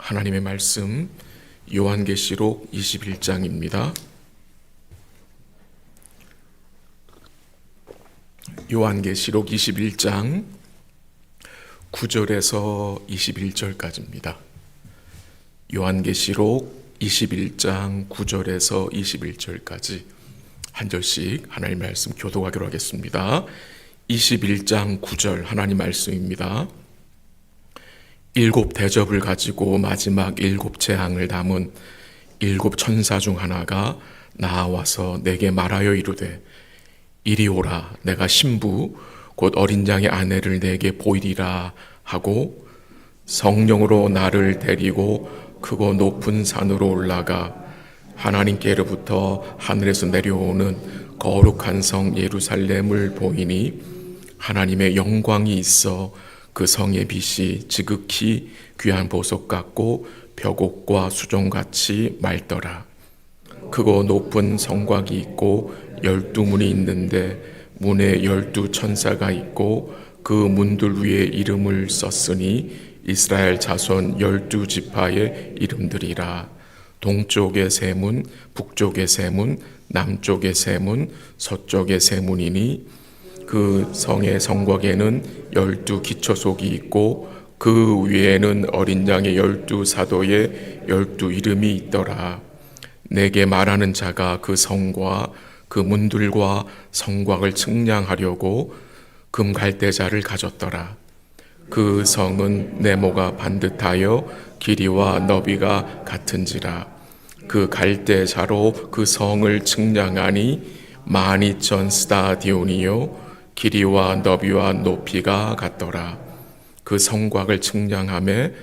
하나님의 말씀 요한계시록 21장입니다. 요한계시록 21장 9절에서 21절까지입니다. 요한계시록 21장 9절에서 21절까지 한 절씩 하나님 말씀 교독하기로 하겠습니다. 21장 9절 하나님 말씀입니다. 일곱 대접을 가지고 마지막 일곱 재앙을 담은 일곱 천사 중 하나가 나와서 내게 말하여 이르되 이리 오라, 내가 신부 곧 어린 양의 아내를 내게 보이리라 하고 성령으로 나를 데리고 크고 높은 산으로 올라가 하나님께로부터 하늘에서 내려오는 거룩한 성 예루살렘을 보이니 하나님의 영광이 있어 그 성의 빛이 지극히 귀한 보석 같고 벽옥과 수종같이 맑더라. 크고 높은 성곽이 있고 12문이 있는데 문에 12천사가 있고 그 문들 위에 이름을 썼으니 이스라엘 자손 12지파의 이름들이라. 동쪽의 세 문, 북쪽의 세 문, 남쪽의 세 문, 서쪽의 세 문이니 그 성의 성곽에는 12기초석이 있고 그 위에는 어린 양의 12사도의 12 이름이 있더라. 내게 말하는 자가 그 성과 그 문들과 성곽을 측량하려고 금갈대자를 가졌더라. 그 성은 네모가 반듯하여 길이와 너비가 같은지라. 그 갈대자로 그 성을 측량하니 12,000 스타디온이요 길이와 너비와 높이가 같더라. 그 성곽을 측량함에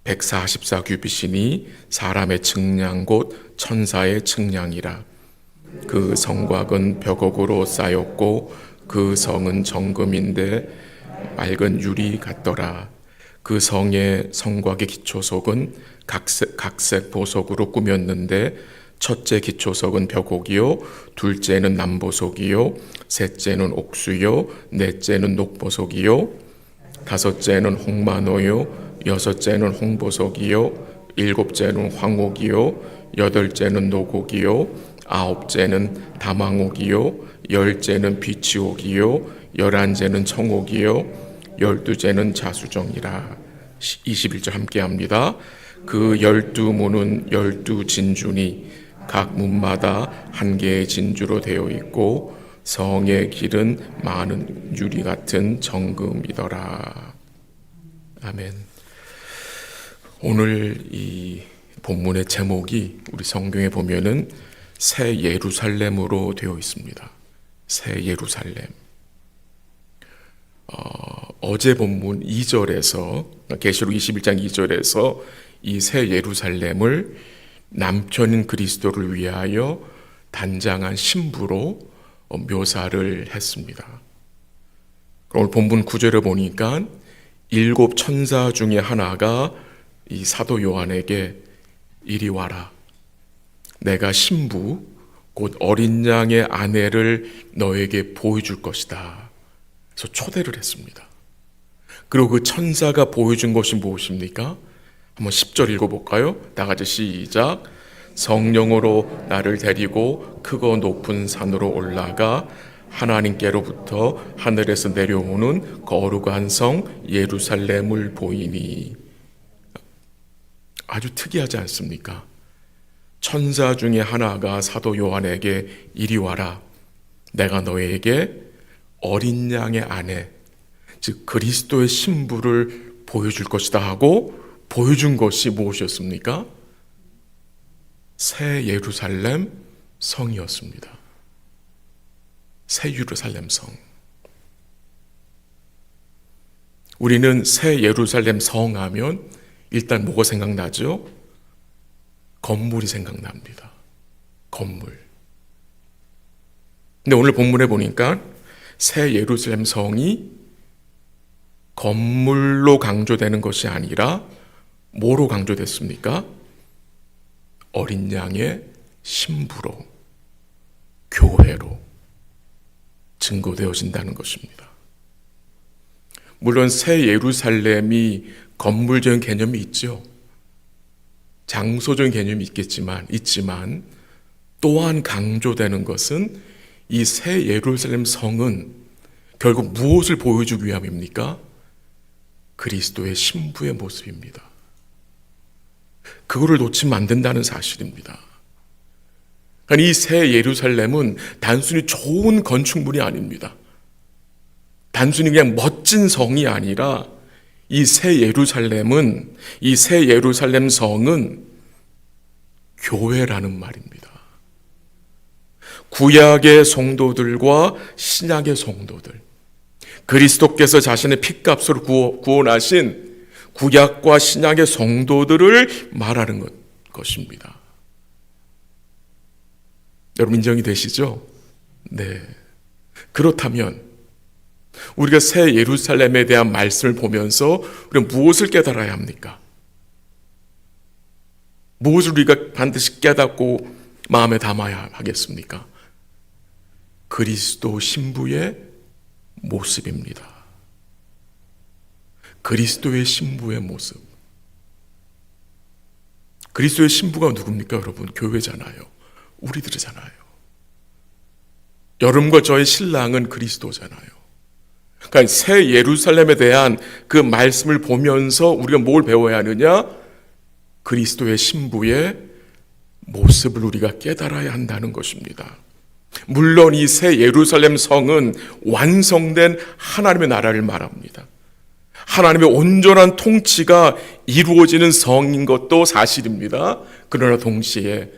144규빗이니 사람의 측량 곧 천사의 측량이라. 그 성곽은 벽옥으로 쌓였고 그 성은 정금인데 맑은 유리 같더라. 그 성의 성곽의 기초석은 각색 보석으로 꾸몄는데 첫째 기초석은 벽옥이요, 둘째는 남보석이요, 셋째는 옥수요, 넷째는 녹보석이요, 다섯째는 홍마노요, 여섯째는 홍보석이요, 일곱째는 황옥이요, 여덟째는 노곡이요, 아홉째는 다망옥이요, 열째는 비치옥이요, 열한째는 청옥이요, 열두째는 자수정이라. 21절 함께합니다. 그 12문은 12진주니 각 문마다 한 개의 진주로 되어 있고 성의 길은 많은 유리 같은 정금이더라. 아멘. 오늘 이 본문의 제목이 우리 성경에 보면은 새 예루살렘으로 되어 있습니다. 새 예루살렘. 어제 본문 2절에서 계시록 21장 2절에서 이 새 예루살렘을 남편인 그리스도를 위하여 단장한 신부로 묘사를 했습니다. 오늘 본문 9절에 보니까 일곱 천사 중에 하나가 이 사도 요한에게 이리 와라, 내가 신부 곧 어린 양의 아내를 너에게 보여줄 것이다. 그래서 초대를 했습니다. 그리고 그 천사가 보여준 것이 무엇입니까? 한번 10절 읽어볼까요? 다 같이 시작. 성령으로 나를 데리고 크고 높은 산으로 올라가 하나님께로부터 하늘에서 내려오는 거룩한 성 예루살렘을 보이니. 아주 특이하지 않습니까? 천사 중에 하나가 사도 요한에게 이리 와라, 내가 너에게 어린 양의 아내, 즉 그리스도의 신부를 보여줄 것이다 하고 보여준 것이 무엇이었습니까? 새 예루살렘 성이었습니다. 새 예루살렘 성. 우리는 새 예루살렘 성 하면 일단 뭐가 생각나죠? 건물이 생각납니다. 건물. 근데 오늘 본문에 보니까 새 예루살렘 성이 건물로 강조되는 것이 아니라 뭐로 강조됐습니까? 어린 양의 신부로, 교회로 증거되어진다는 것입니다. 물론 새 예루살렘이 건물적인 개념이 있죠. 장소적인 개념이 있지만 또한 강조되는 것은 이 새 예루살렘 성은 결국 무엇을 보여주기 위함입니까? 그리스도의 신부의 모습입니다. 그거를 놓치면 안 된다는 사실입니다. 그러니까 이 새 예루살렘은 단순히 좋은 건축물이 아닙니다. 단순히 그냥 멋진 성이 아니라 이 새 예루살렘 성은 교회라는 말입니다. 구약의 성도들과 신약의 성도들, 그리스도께서 자신의 핏값으로 구원하신 구약과 신약의 성도들을 말하는 것입니다. 여러분 인정이 되시죠? 네. 그렇다면 우리가 새 예루살렘에 대한 말씀을 보면서 우리가 무엇을 깨달아야 합니까? 무엇을 우리가 반드시 깨닫고 마음에 담아야 하겠습니까? 그리스도 신부의 모습입니다. 그리스도의 신부의 모습. 그리스도의 신부가 누굽니까, 여러분? 교회잖아요. 우리들이잖아요. 여러분과 저의 신랑은 그리스도잖아요. 그러니까 새 예루살렘에 대한 그 말씀을 보면서 우리가 뭘 배워야 하느냐? 그리스도의 신부의 모습을 우리가 깨달아야 한다는 것입니다. 물론 이 새 예루살렘 성은 완성된 하나님의 나라를 말합니다. 하나님의 온전한 통치가 이루어지는 성인 것도 사실입니다. 그러나 동시에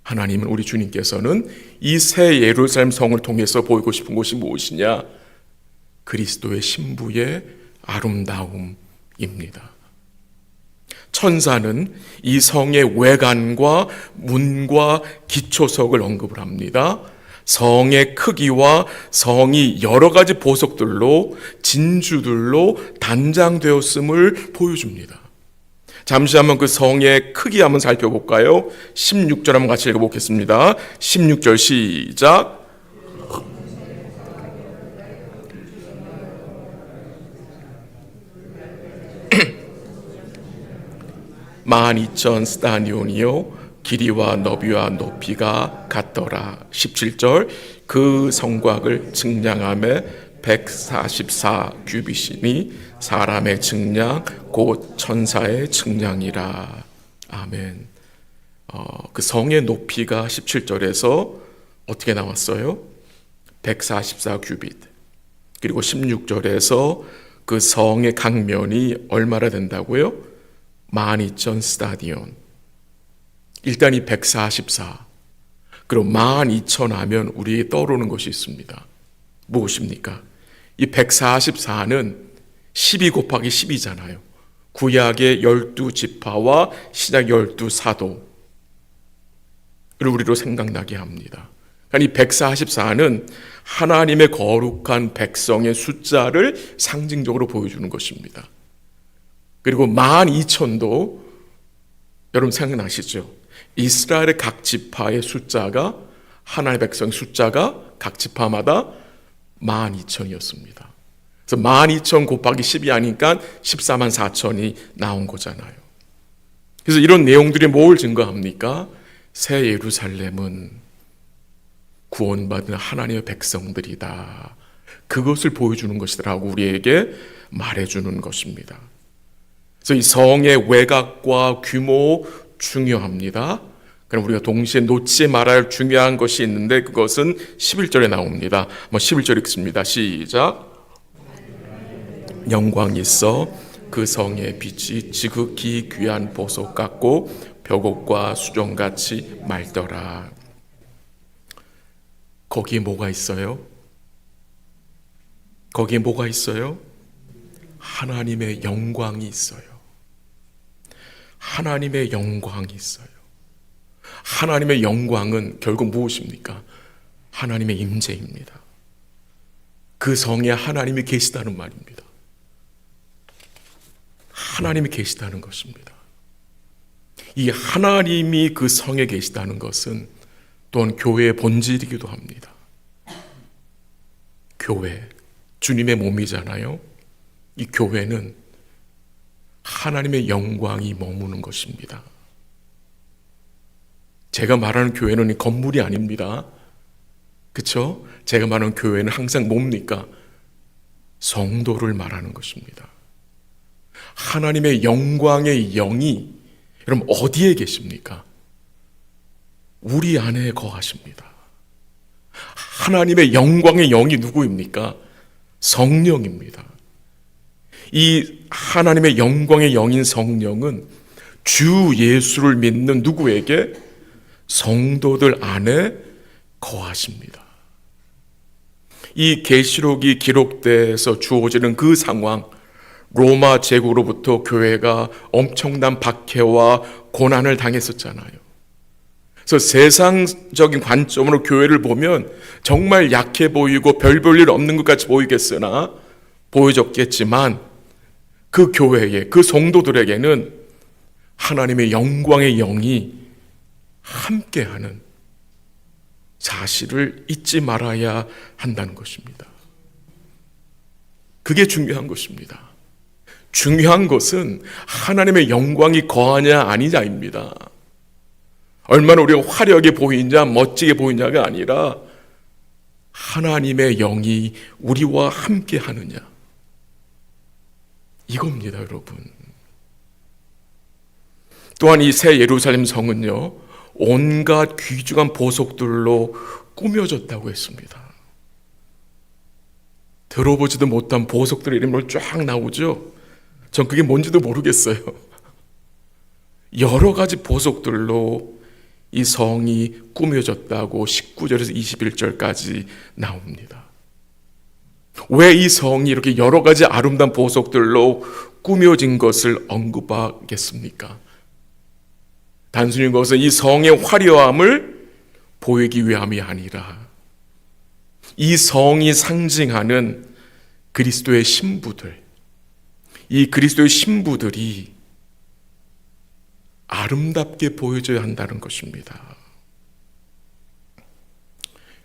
하나님은, 우리 주님께서는 이 새 예루살렘 성을 통해서 보이고 싶은 것이 무엇이냐? 그리스도의 신부의 아름다움입니다. 천사는 이 성의 외관과 문과 기초석을 언급을 합니다. 성의 크기와 성이 여러 가지 보석들로, 진주들로 단장되었음을 보여줍니다. 잠시 한번 그 성의 크기 한번 살펴볼까요? 16절 한번 같이 읽어보겠습니다. 16절 시작. 12,000 스타디온이요 길이와 너비와 높이가 같더라. 17절 그 성곽을 측량함에 144 규빗이니 사람의 측량 곧 천사의 측량이라. 아멘. 그 성의 높이가 17절에서 어떻게 나왔어요? 144 규빗. 그리고 16절에서 그 성의 강면이 얼마나 된다고요? 12,000 스타디온. 일단 이 144, 그리고 12,000 하면 우리에게 떠오르는 것이 있습니다. 무엇입니까? 이 144는 12 곱하기 10이잖아요. 구약의 12지파와 신약 12사도를 우리로 생각나게 합니다. 그러니까 이 144는 하나님의 거룩한 백성의 숫자를 상징적으로 보여주는 것입니다. 그리고 12,000도 여러분 생각나시죠? 이스라엘의 각 지파의 숫자가, 하나님의 백성의 숫자가 각 지파마다 12,000이었습니다. 그래서 12,000 곱하기 10이 아니까 144,000이 나온 거잖아요. 그래서 이런 내용들이 뭘 증거합니까? 새 예루살렘은 구원받은 하나님의 백성들이다. 그것을 보여주는 것이라고 우리에게 말해주는 것입니다. 그래서 이 성의 외곽과 규모 중요합니다. 그럼 우리가 동시에 놓지 말아야 할 중요한 것이 있는데 그것은 11절에 나옵니다. 11절 읽습니다. 시작. 영광이 있어 그 성의 빛이 지극히 귀한 보석 같고 벽옥과 수정같이 맑더라. 거기에 뭐가 있어요? 거기에 뭐가 있어요? 하나님의 영광이 있어요. 하나님의 영광이 있어요. 하나님의 영광은 결국 무엇입니까? 하나님의 임재입니다. 그 성에 하나님이 계시다는 말입니다. 하나님이 계시다는 것입니다. 이 하나님이 그 성에 계시다는 것은 또한 교회의 본질이기도 합니다. 교회, 주님의 몸이잖아요. 이 교회는 하나님의 영광이 머무는 것입니다. 제가 말하는 교회는 이 건물이 아닙니다. 그렇죠? 제가 말하는 교회는 항상 뭡니까? 성도를 말하는 것입니다. 하나님의 영광의 영이 여러분 어디에 계십니까? 우리 안에 거하십니다. 하나님의 영광의 영이 누구입니까? 성령입니다. 이 하나님의 영광의 영인 성령은 주 예수를 믿는 누구에게? 성도들 안에 거하십니다. 이 계시록이 기록돼서 주어지는 그 상황, 로마 제국으로부터 교회가 엄청난 박해와 고난을 당했었잖아요. 그래서 세상적인 관점으로 교회를 보면 정말 약해 보이고 별 볼 일 없는 것 같이 보이겠으나 보여졌겠지만 그 교회에, 그 성도들에게는 하나님의 영광의 영이 함께하는 사실을 잊지 말아야 한다는 것입니다. 그게 중요한 것입니다. 중요한 것은 하나님의 영광이 거하냐 아니냐입니다. 얼마나 우리가 화려하게 보이냐 멋지게 보이냐가 아니라 하나님의 영이 우리와 함께 하느냐, 이겁니다, 여러분. 또한 이 새 예루살렘 성은요, 온갖 귀중한 보석들로 꾸며졌다고 했습니다. 들어보지도 못한 보석들의 이름으로 쫙 나오죠. 전 그게 뭔지도 모르겠어요. 여러 가지 보석들로 이 성이 꾸며졌다고 19절에서 21절까지 나옵니다. 왜 이 성이 이렇게 여러 가지 아름다운 보석들로 꾸며진 것을 언급하겠습니까? 단순히 그것은 이 성의 화려함을 보이기 위함이 아니라 이 성이 상징하는 그리스도의 신부들, 이 그리스도의 신부들이 아름답게 보여져야 한다는 것입니다.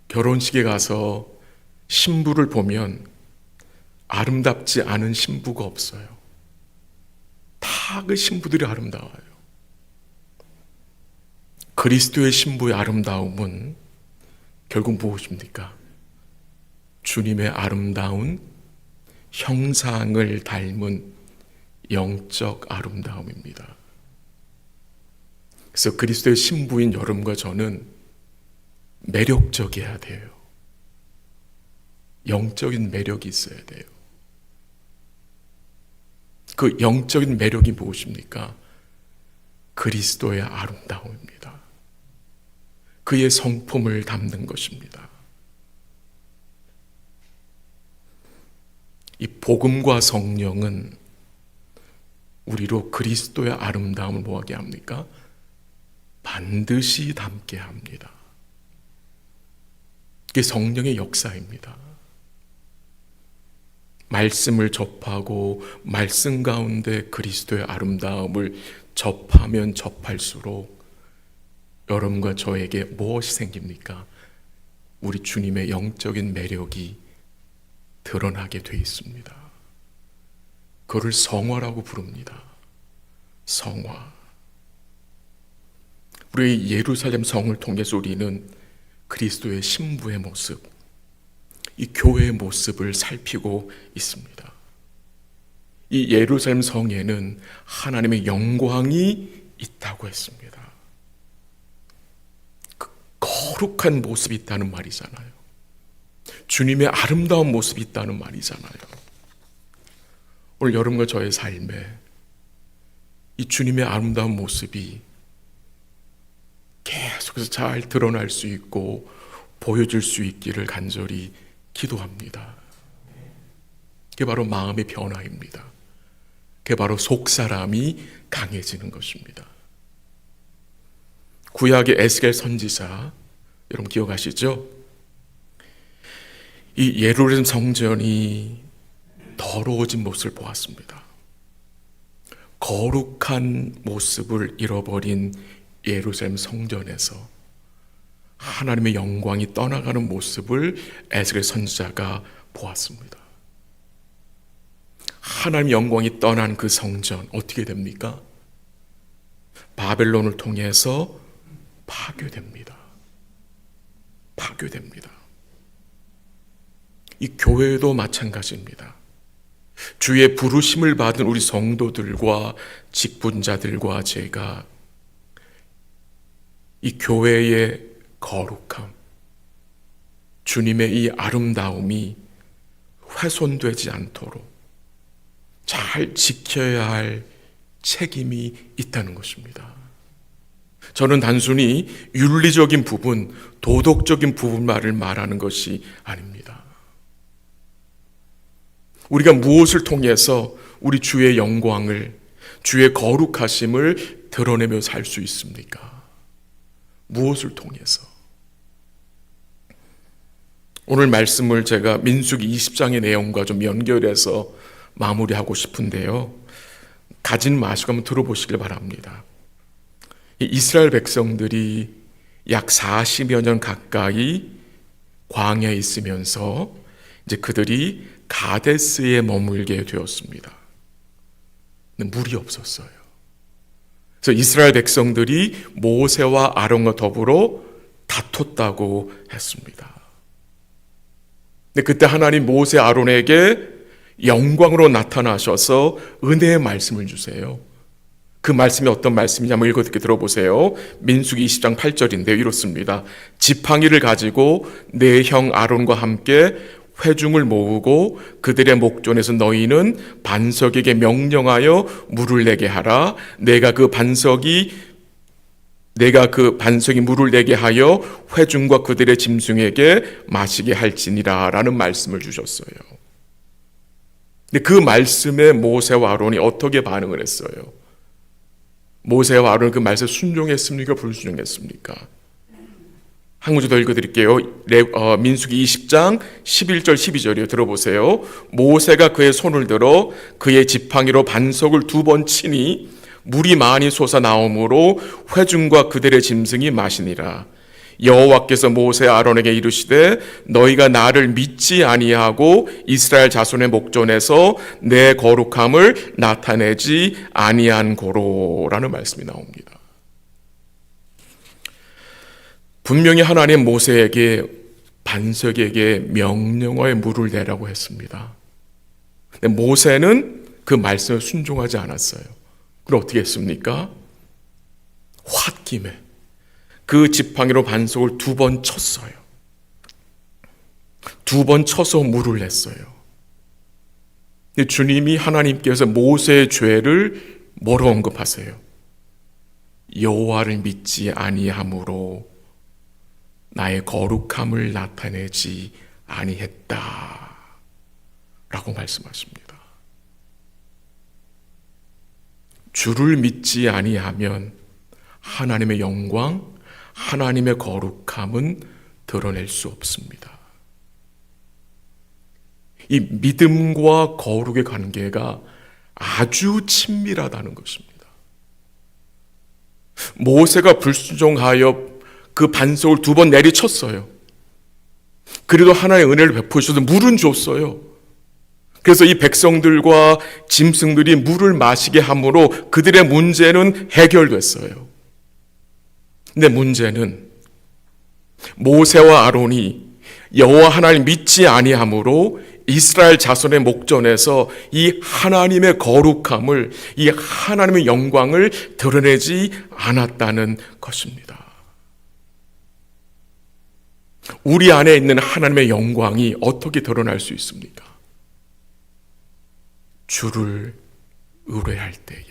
결혼식에 가서 신부를 보면 아름답지 않은 신부가 없어요. 다 그 신부들이 아름다워요. 그리스도의 신부의 아름다움은 결국 무엇입니까? 주님의 아름다운 형상을 닮은 영적 아름다움입니다. 그래서 그리스도의 신부인 여러분과 저는 매력적이어야 돼요. 영적인 매력이 있어야 돼요. 그 영적인 매력이 무엇입니까? 그리스도의 아름다움입니다. 그의 성품을 담는 것입니다. 이 복음과 성령은 우리로 그리스도의 아름다움을 뭐하게 합니까? 반드시 담게 합니다. 이게 성령의 역사입니다. 말씀을 접하고 말씀 가운데 그리스도의 아름다움을 접하면 접할수록 여러분과 저에게 무엇이 생깁니까? 우리 주님의 영적인 매력이 드러나게 돼 있습니다. 그를 성화라고 부릅니다. 성화. 우리 예루살렘 성을 통해서 우리는 그리스도의 신부의 모습, 이 교회의 모습을 살피고 있습니다. 이 예루살렘 성에는 하나님의 영광이 있다고 했습니다. 그 거룩한 모습이 있다는 말이잖아요. 주님의 아름다운 모습이 있다는 말이잖아요. 오늘 여러분과 저의 삶에 이 주님의 아름다운 모습이 계속해서 잘 드러날 수 있고 보여줄 수 있기를 간절히 기도합니다. 그게 바로 마음의 변화입니다. 그게 바로 속사람이 강해지는 것입니다. 구약의 에스겔 선지자, 여러분 기억하시죠? 이 예루살렘 성전이 더러워진 모습을 보았습니다. 거룩한 모습을 잃어버린 예루살렘 성전에서 하나님의 영광이 떠나가는 모습을 에스겔 선지자가 보았습니다. 하나님의 영광이 떠난 그 성전 어떻게 됩니까? 바벨론을 통해서 파괴됩니다. 파괴됩니다. 이 교회도 마찬가지입니다. 주의 부르심을 받은 우리 성도들과 직분자들과 제가 이 교회의 거룩함, 주님의 이 아름다움이 훼손되지 않도록 잘 지켜야 할 책임이 있다는 것입니다. 저는 단순히 윤리적인 부분, 도덕적인 부분만을 말하는 것이 아닙니다. 우리가 무엇을 통해서 우리 주의 영광을, 주의 거룩하심을 드러내며 살 수 있습니까? 무엇을 통해서? 오늘 말씀을 제가 민수기 20장의 내용과 좀 연결해서 마무리하고 싶은데요. 가진 마시고 한번 들어보시길 바랍니다. 이스라엘 백성들이 약 40여 년 가까이 광야에 있으면서 이제 그들이 가데스에 머물게 되었습니다. 근데 물이 없었어요. 그래서 이스라엘 백성들이 모세와 아론과 더불어 다퉜다고 했습니다. 근데 그때 하나님 모세 아론에게 영광으로 나타나셔서 은혜의 말씀을 주세요. 그 말씀이 어떤 말씀이냐면 읽어 듣게 들어보세요. 민수기 20장 8절인데요. 이렇습니다. 지팡이를 가지고 내 형 아론과 함께 회중을 모으고 그들의 목전에서 너희는 반석에게 명령하여 물을 내게 하라. 내가 그 반석이 물을 내게 하여 회중과 그들의 짐승에게 마시게 할지니라 라는 말씀을 주셨어요. 근데 그 말씀에 모세와 아론이 어떻게 반응을 했어요? 모세와 아론은 그 말씀에 순종했습니까? 불순종했습니까? 한 구절 더 읽어드릴게요. 민수기 20장 11절 12절이요. 들어보세요. 모세가 그의 손을 들어 그의 지팡이로 반석을 2번 치니 물이 많이 솟아나오므로 회중과 그들의 짐승이 마시니라. 여호와께서 모세 아론에게 이르시되 너희가 나를 믿지 아니하고 이스라엘 자손의 목전에서 내 거룩함을 나타내지 아니한 고로라는 말씀이 나옵니다. 분명히 하나님 모세에게 반석에게 명령하여 물을 내라고 했습니다. 근데 모세는 그 말씀에 순종하지 않았어요. 그럼 어떻게 했습니까? 홧김에 그 지팡이로 반석을 2번 쳤어요. 2번 쳐서 물을 냈어요. 주님이 하나님께서 모세의 죄를 뭐로 언급하세요? 여호와를 믿지 아니함으로 나의 거룩함을 나타내지 아니했다 라고 말씀하십니다. 주를 믿지 아니하면 하나님의 영광, 하나님의 거룩함은 드러낼 수 없습니다. 이 믿음과 거룩의 관계가 아주 친밀하다는 것입니다. 모세가 불순종하여 그 반석을 2번 내리쳤어요. 그래도 하나님의 은혜를 베푸셔서 물은 줬어요. 그래서 이 백성들과 짐승들이 물을 마시게 함으로 그들의 문제는 해결됐어요. 근데 문제는 모세와 아론이 여호와 하나님 믿지 아니함으로 이스라엘 자손의 목전에서 이 하나님의 거룩함을, 이 하나님의 영광을 드러내지 않았다는 것입니다. 우리 안에 있는 하나님의 영광이 어떻게 드러날 수 있습니까? 주를 의뢰할 때에,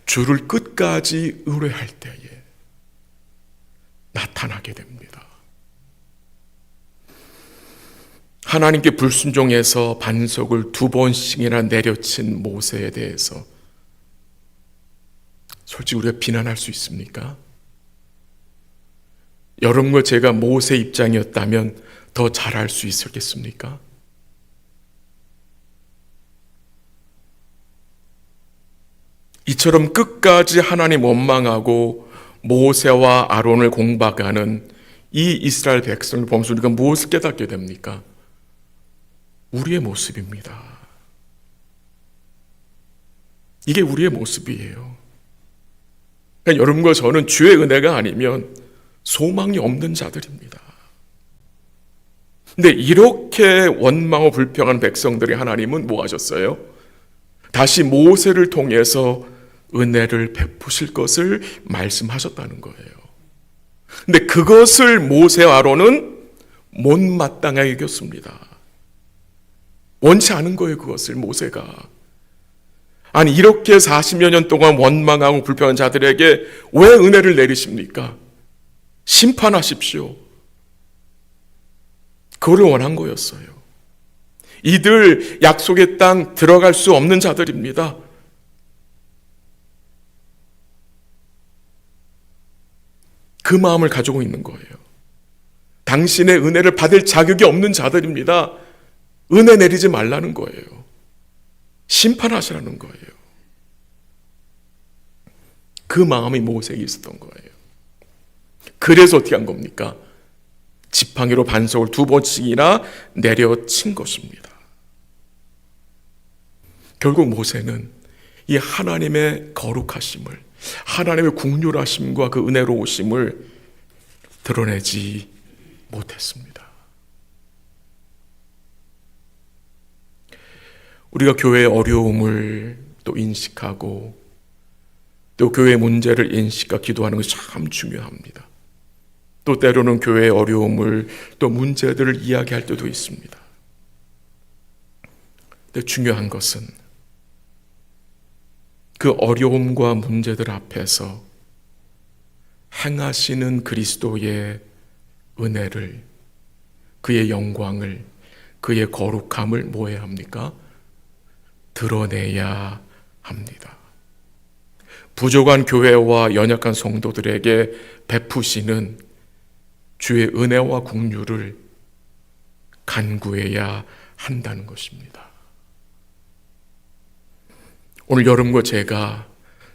주를 끝까지 의뢰할 때에 나타나게 됩니다. 하나님께 불순종해서 반석을 2번씩이나 내려친 모세에 대해서 솔직히 우리가 비난할 수 있습니까? 여러분과 제가 모세 입장이었다면 더 잘할 수 있었겠습니까? 이처럼 끝까지 하나님 원망하고 모세와 아론을 공박하는 이 이스라엘 백성을 보면서 우리가 무엇을 깨닫게 됩니까? 우리의 모습입니다. 이게 우리의 모습이에요. 그러니까 여러분과 저는 주의 은혜가 아니면 소망이 없는 자들입니다. 근데 이렇게 원망하고 불평한 백성들이 하나님은 뭐 하셨어요? 다시 모세를 통해서 은혜를 베푸실 것을 말씀하셨다는 거예요. 근데 그것을 모세와 아론은 못마땅하게 여겼습니다. 원치 않은 거예요, 그것을 모세가. 아니, 이렇게 40여 년 동안 원망하고 불평한 자들에게 왜 은혜를 내리십니까? 심판하십시오. 그걸 원한 거였어요. 이들 약속의 땅 들어갈 수 없는 자들입니다. 그 마음을 가지고 있는 거예요. 당신의 은혜를 받을 자격이 없는 자들입니다. 은혜 내리지 말라는 거예요. 심판하시라는 거예요. 그 마음이 모세에게 있었던 거예요. 그래서 어떻게 한 겁니까? 지팡이로 반석을 2번씩이나 내려친 것입니다. 결국 모세는 이 하나님의 거룩하심을, 하나님의 긍휼하심과 그 은혜로우심을 드러내지 못했습니다. 우리가 교회의 어려움을 또 인식하고 또 교회의 문제를 인식하고 기도하는 것이 참 중요합니다. 또 때로는 교회의 어려움을 또 문제들을 이야기할 때도 있습니다. 근데 중요한 것은 그 어려움과 문제들 앞에서 행하시는 그리스도의 은혜를, 그의 영광을, 그의 거룩함을 뭐 해야 합니까? 드러내야 합니다. 부족한 교회와 연약한 성도들에게 베푸시는 주의 은혜와 긍휼을 간구해야 한다는 것입니다. 오늘 여러분과 제가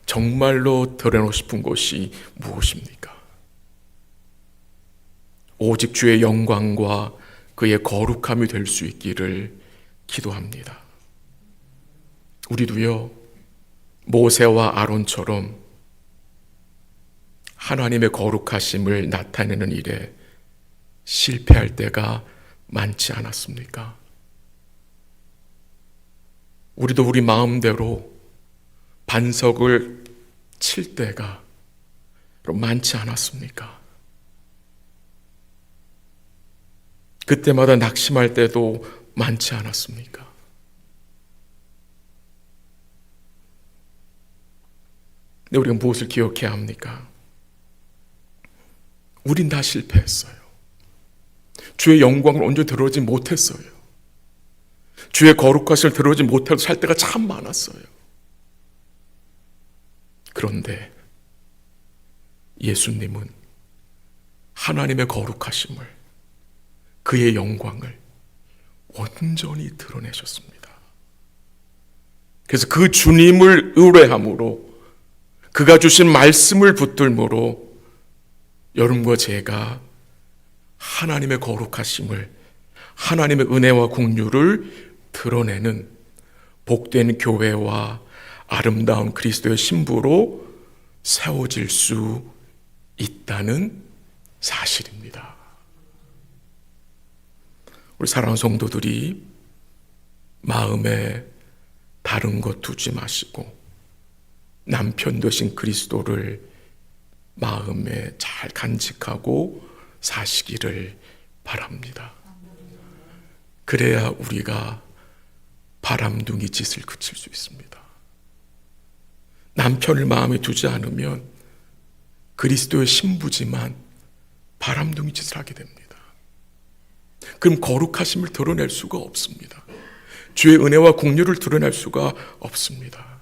정말로 드러내고 싶은 것이 무엇입니까? 오직 주의 영광과 그의 거룩함이 될 수 있기를 기도합니다. 우리도요, 모세와 아론처럼 하나님의 거룩하심을 나타내는 일에 실패할 때가 많지 않았습니까? 우리도 우리 마음대로 반석을 칠 때가 많지 않았습니까? 그때마다 낙심할 때도 많지 않았습니까? 근데 우리가 무엇을 기억해야 합니까? 우린 다 실패했어요. 주의 영광을 온전히 드러내지 못했어요. 주의 거룩하심을 드러내지 못해서 살 때가 참 많았어요. 그런데 예수님은 하나님의 거룩하심을, 그의 영광을 온전히 드러내셨습니다. 그래서 그 주님을 의뢰함으로, 그가 주신 말씀을 붙들므로 여러분과 제가 하나님의 거룩하심을, 하나님의 은혜와 긍휼을 드러내는 복된 교회와 아름다운 그리스도의 신부로 세워질 수 있다는 사실입니다. 우리 사랑하는 성도들이 마음에 다른 것 두지 마시고 남편 되신 그리스도를 마음에 잘 간직하고 사시기를 바랍니다. 그래야 우리가 바람둥이 짓을 그칠 수 있습니다. 남편을 마음에 두지 않으면 그리스도의 신부지만 바람둥이 짓을 하게 됩니다. 그럼 거룩하심을 드러낼 수가 없습니다. 주의 은혜와 긍휼을 드러낼 수가 없습니다.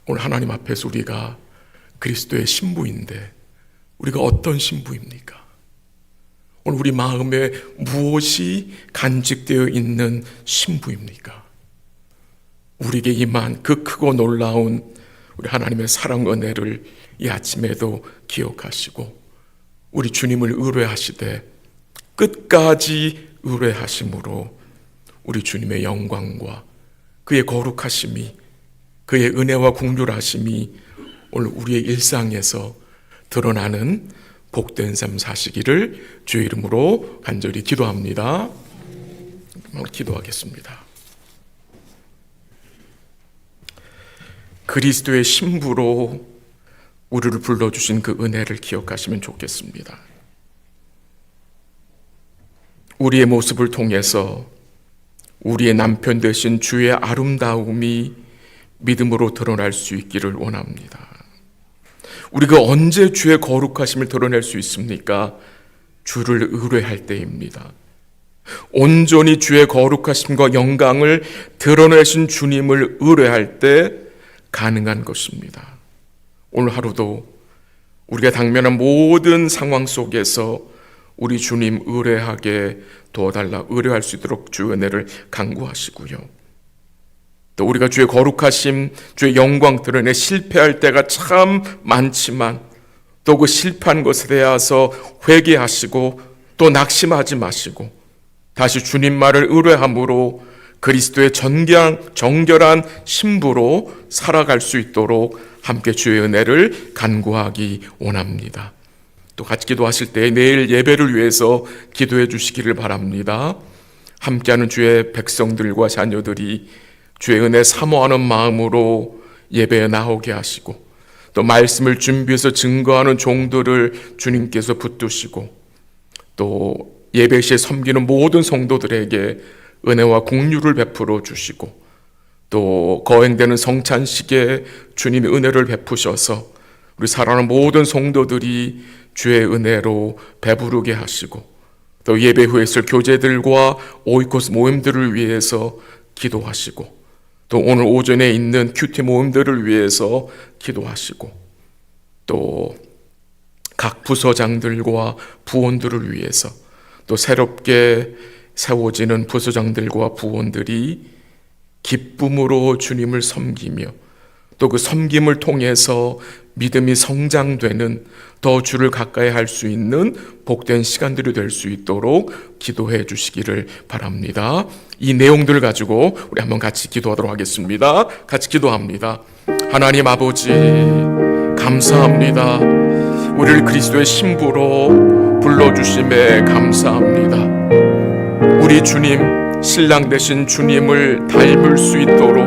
오늘 하나님 앞에서 우리가 그리스도의 신부인데 우리가 어떤 신부입니까? 오늘 우리 마음에 무엇이 간직되어 있는 신부입니까? 우리에게 임한 그 크고 놀라운 우리 하나님의 사랑 은혜를 이 아침에도 기억하시고 우리 주님을 의뢰하시되 끝까지 의뢰하심으로 우리 주님의 영광과 그의 거룩하심이, 그의 은혜와 긍휼하심이 오늘 우리의 일상에서 드러나는 복된 삶 사시기를 주의 이름으로 간절히 기도합니다. 기도하겠습니다. 그리스도의 신부로 우리를 불러주신 그 은혜를 기억하시면 좋겠습니다. 우리의 모습을 통해서 우리의 남편 되신 주의 아름다움이 믿음으로 드러날 수 있기를 원합니다. 우리가 언제 주의 거룩하심을 드러낼 수 있습니까? 주를 의뢰할 때입니다. 온전히 주의 거룩하심과 영광을 드러내신 주님을 의뢰할 때 가능한 것입니다. 오늘 하루도 우리가 당면한 모든 상황 속에서 우리 주님 의뢰하게 도와달라, 의뢰할 수 있도록 주의 은혜를 간구하시고요. 또 우리가 주의 거룩하심, 주의 영광 드러내 실패할 때가 참 많지만 또 그 실패한 것에 대해서 회개하시고 또 낙심하지 마시고 다시 주님 말을 의뢰함으로 그리스도의 정결한 신부로 살아갈 수 있도록 함께 주의 은혜를 간구하기 원합니다. 또 같이 기도하실 때 내일 예배를 위해서 기도해 주시기를 바랍니다. 함께하는 주의 백성들과 자녀들이 주의 은혜 사모하는 마음으로 예배에 나오게 하시고 또 말씀을 준비해서 증거하는 종들을 주님께서 붙드시고 또 예배 시에 섬기는 모든 성도들에게 은혜와 공유를 베풀어 주시고 또 거행되는 성찬식에 주님의 은혜를 베푸셔서 우리 사랑하는 모든 성도들이 주의 은혜로 배부르게 하시고 또 예배 후에 있을 교제들과 오이코스 모임들을 위해서 기도하시고 또 오늘 오전에 있는 큐티 모임들을 위해서 기도하시고 또 각 부서장들과 부원들을 위해서 또 새롭게 세워지는 부서장들과 부원들이 기쁨으로 주님을 섬기며 또 그 섬김을 통해서 믿음이 성장되는 더 주를 가까이 할 수 있는 복된 시간들이 될 수 있도록 기도해 주시기를 바랍니다. 이 내용들을 가지고 우리 한번 같이 기도하도록 하겠습니다. 같이 기도합니다. 하나님 아버지 감사합니다. 우리를 그리스도의 신부로 불러주심에 감사합니다. 우리 주님 신랑 되신 주님을 닮을 수 있도록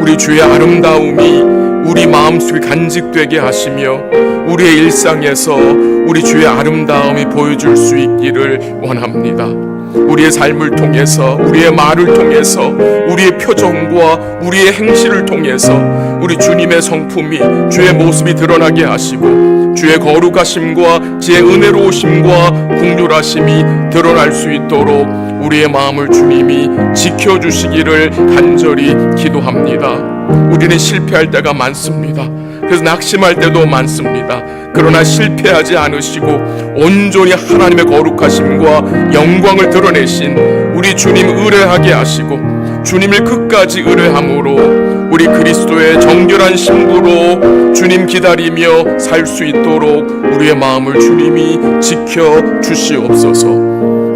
우리 주의 아름다움이 우리 마음속에 간직되게 하시며 우리의 일상에서 우리 주의 아름다움이 보여줄 수 있기를 원합니다. 우리의 삶을 통해서 우리의 말을 통해서 우리의 표정과 우리의 행실을 통해서 우리 주님의 성품이 주의 모습이 드러나게 하시고 주의 거룩하심과 주의 은혜로우심과 긍휼하심이 드러날 수 있도록 우리의 마음을 주님이 지켜주시기를 간절히 기도합니다. 우리는 실패할 때가 많습니다. 그래서 낙심할 때도 많습니다. 그러나 실패하지 않으시고 온전히 하나님의 거룩하심과 영광을 드러내신 우리 주님 의뢰하게 하시고 주님을 끝까지 의뢰함으로 우리 그리스도의 정결한 신부로 주님 기다리며 살 수 있도록 우리의 마음을 주님이 지켜주시옵소서.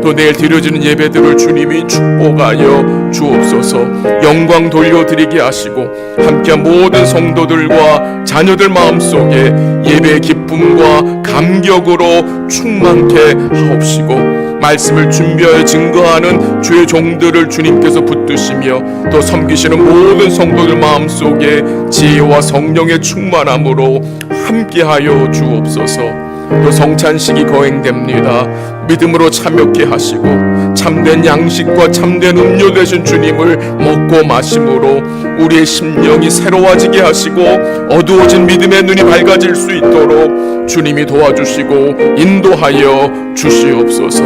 또 내일 드려지는 예배들을 주님이 축복하여 주옵소서. 영광 돌려드리게 하시고 함께한 모든 성도들과 자녀들 마음속에 예배의 기쁨과 감격으로 충만케 하옵시고 말씀을 준비하여 증거하는 주의 종들을 주님께서 붙드시며 또 섬기시는 모든 성도들 마음속에 지혜와 성령의 충만함으로 함께하여 주옵소서. 또 성찬식이 거행됩니다. 믿음으로 참여케 하시고 참된 양식과 참된 음료 되신 주님을 먹고 마심으로 우리의 심령이 새로워지게 하시고 어두워진 믿음의 눈이 밝아질 수 있도록 주님이 도와주시고 인도하여 주시옵소서.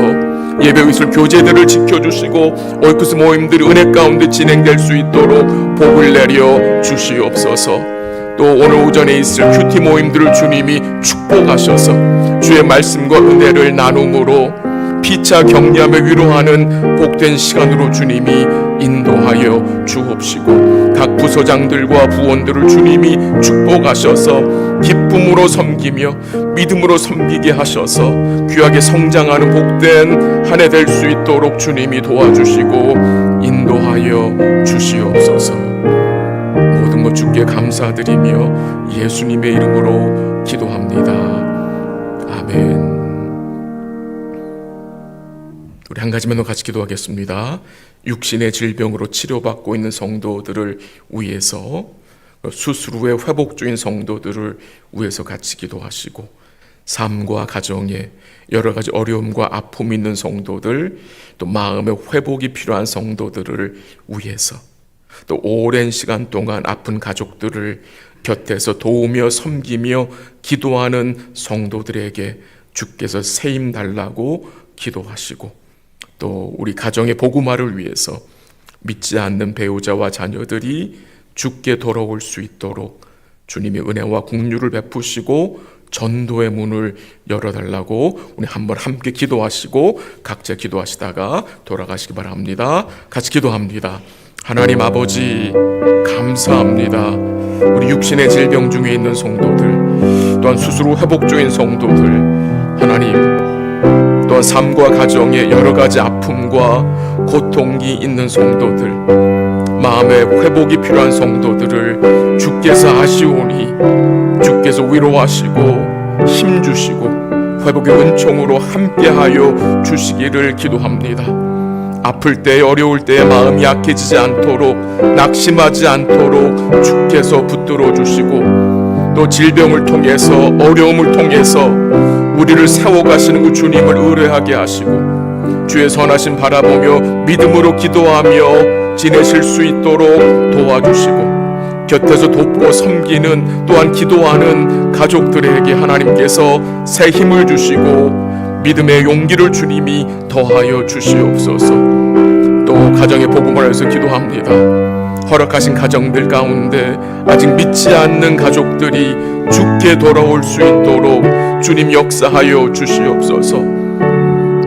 예배 있을 교제들을 지켜주시고 오이쿠스 모임들이 은혜 가운데 진행될 수 있도록 복을 내려 주시옵소서. 또 오늘 오전에 있을 큐티 모임들을 주님이 축복하셔서 주의 말씀과 은혜를 나눔으로 피차 격려하며 위로하는 복된 시간으로 주님이 인도하여 주옵시고 각 부서장들과 부원들을 주님이 축복하셔서 기쁨으로 섬기며 믿음으로 섬기게 하셔서 귀하게 성장하는 복된 한 해 될 수 있도록 주님이 도와주시고 인도하여 주시옵소서. 모든 것 주께 감사드리며 예수님의 이름으로 기도합니다. 아멘. 우리 한 가지만 더 같이 기도하겠습니다. 육신의 질병으로 치료받고 있는 성도들을 위해서, 수술 후에 회복 중인 성도들을 위해서 같이 기도하시고, 삶과 가정에 여러 가지 어려움과 아픔이 있는 성도들, 또 마음의 회복이 필요한 성도들을 위해서, 또 오랜 시간 동안 아픈 가족들을 곁에서 도우며 섬기며 기도하는 성도들에게 주께서 세임 달라고 기도하시고, 또 우리 가정의 복음화를 위해서 믿지 않는 배우자와 자녀들이 주께 돌아올 수 있도록 주님의 은혜와 긍휼을 베푸시고 전도의 문을 열어달라고 우리 한번 함께 기도하시고 각자 기도하시다가 돌아가시기 바랍니다. 같이 기도합니다. 하나님 아버지, 감사합니다. 우리 육신의 질병 중에 있는 성도들, 또한 수술 후 회복 중인 성도들, 하나님, 또한 삶과 가정에 여러 가지 아픔과 고통이 있는 성도들, 마음의 회복이 필요한 성도들을 주께서 아시오니 주께서 위로하시고 힘주시고 회복의 은총으로 함께하여 주시기를 기도합니다. 아플 때, 어려울 때 마음이 약해지지 않도록, 낙심하지 않도록 주께서 붙들어 주시고, 또 질병을 통해서, 어려움을 통해서 우리를 세워가시는 그 주님을 의뢰하게 하시고 주의 선하심 바라보며 믿음으로 기도하며 지내실 수 있도록 도와주시고, 곁에서 돕고 섬기는, 또한 기도하는 가족들에게 하나님께서 새 힘을 주시고 믿음의 용기를 주님이 더하여 주시옵소서. 또 가정의 복음을 위해서 기도합니다. 허락하신 가정들 가운데 아직 믿지 않는 가족들이 주께 돌아올 수 있도록 주님 역사하여 주시옵소서.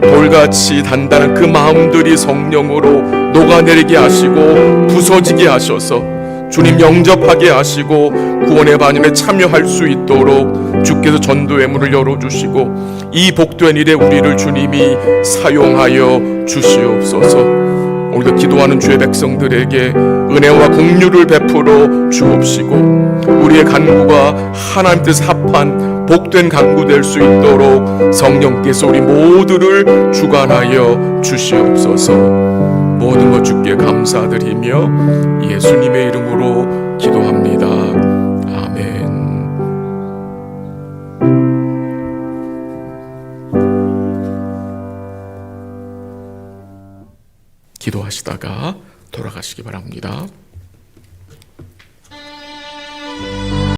돌같이 단단한 그 마음들이 성령으로 녹아내리게 하시고 부서지게 하셔서 주님 영접하게 하시고 구원의 반임에 참여할 수 있도록 주께서 전도의 문을 열어주시고 이 복된 일에 우리를 주님이 사용하여 주시옵소서. 오늘도 기도하는 주의 백성들에게 은혜와 긍휼을 베풀어 주옵시고 우리의 간구가 하나님 뜻 합한 복된 간구 될 수 있도록 성령께서 우리 모두를 주관하여 주시옵소서. 모든 것 주께 감사드리며 예수님의 이름으로 기도합니다. 아멘. 기도하시다가 돌아가시기 바랍니다.